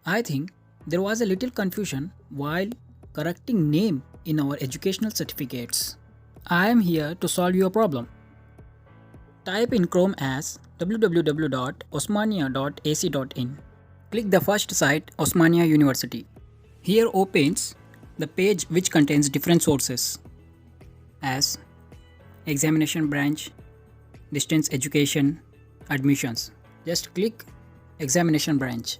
I think there was a little confusion while correcting name in our educational certificates. I am here to solve your problem. Type in Chrome as www.osmania.ac.in. Click the first site, Osmania University. Here opens the page which contains different sources as examination branch, distance education, admissions. Just click examination branch.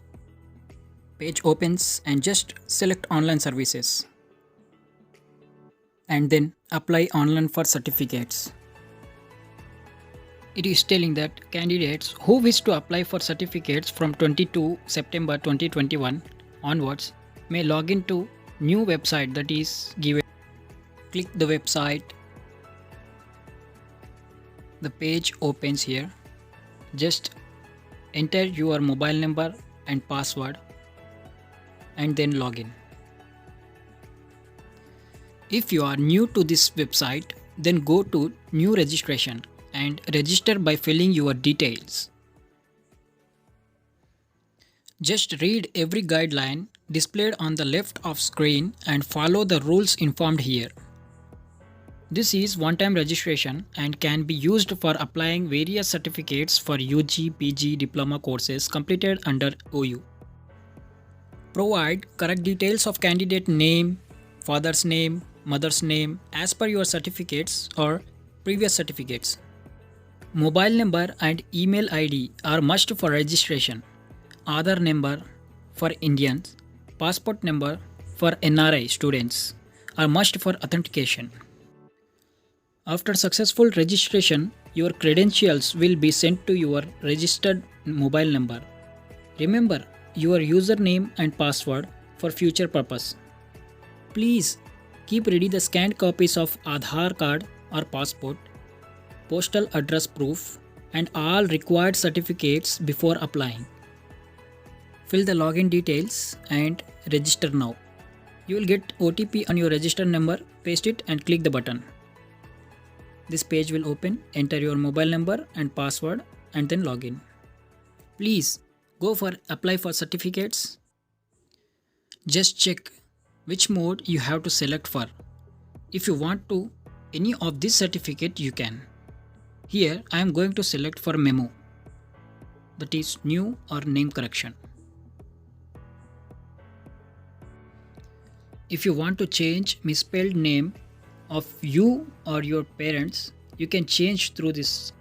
Page opens and just select online services and then apply online for certificates. It is telling that candidates who wish to apply for certificates from 22 September 2021 onwards may log into new website that is given. Click the website. The page opens here. Just enter your mobile number and password and then log in. If you are new to this website, then go to new registration and register by filling your details. Just read every guideline displayed on the left of screen and follow the rules informed here. This is one-time registration and can be used for applying various certificates for UG, PG, diploma courses completed under OU. Provide correct details of candidate name, father's name, mother's name as per your certificates or previous certificates. Mobile number and email ID are must for registration. Aadhaar number for Indians, passport number for NRI students are must for authentication. After successful registration, your credentials will be sent to your registered mobile number. Remember your username and password for future purpose. Please keep ready the scanned copies of Aadhaar card or passport, postal address proof, and all required certificates before applying. Fill the login details and register now. You will get OTP on your registered number, paste it and click the button. This page will open, enter your mobile number and password and then log in. Please go for apply for certificates. Just check which mode you have to select for. If you want to any of this certificate you can. Here I am going to select for memo, that is new or name correction. If you want to change misspelled name of you or your parents, you can change through this.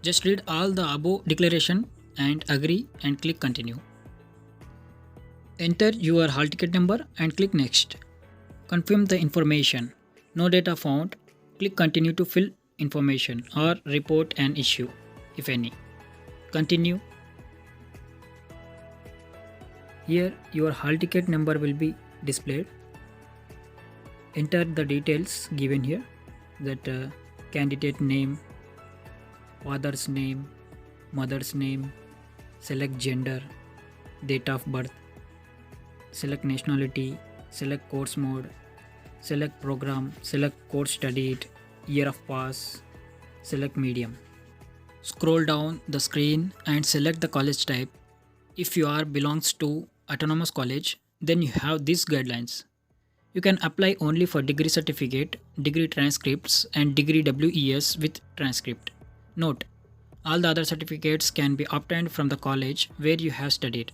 Just read all the above declaration and agree and click continue. Enter your hall ticket number and click next. Confirm the information. No data found. Click continue to fill information or report an issue if any. Continue. Here your hall ticket number will be displayed. Enter the details given here, that candidate name, father's name, mother's name, select gender, date of birth, select nationality, select course mode, select program, select course studied, year of pass, select medium. Scroll down the screen and select the college type. If you are belongs to autonomous college, then you have these guidelines. You can apply only for degree certificate, degree transcripts and degree WES with transcript. Note, all the other certificates can be obtained from the college where you have studied.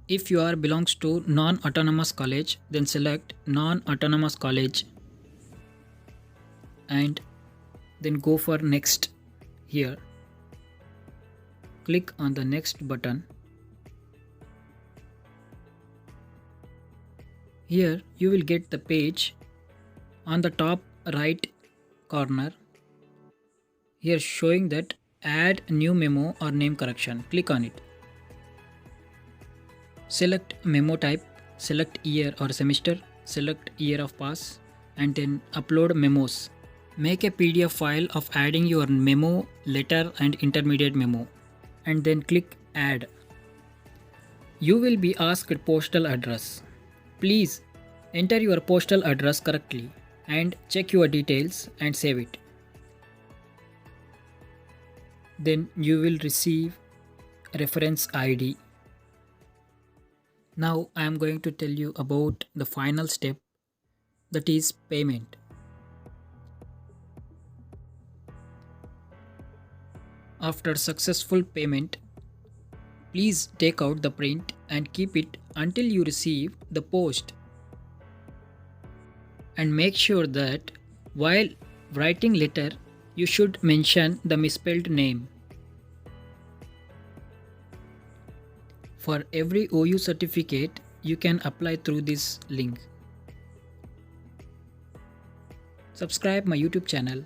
If you are belongs to non-autonomous college, then select non-autonomous college and then go for next here. Click on the next button. Here you will get the page on the top right corner. Here showing that add new memo or name correction. Click on it. Select memo type, select year or semester, select year of pass and then upload memos. Make a PDF file of adding your memo, letter and intermediate memo and then click add. You will be asked postal address. Please enter your postal address correctly and check your details and save it. Then you will receive reference ID. Now I am going to tell you about the final step, that is payment. After successful payment, please take out the print and keep it until you receive the post. And make sure that while writing letter, you should mention the misspelled name. For every OU certificate, you can apply through this link. Subscribe my YouTube channel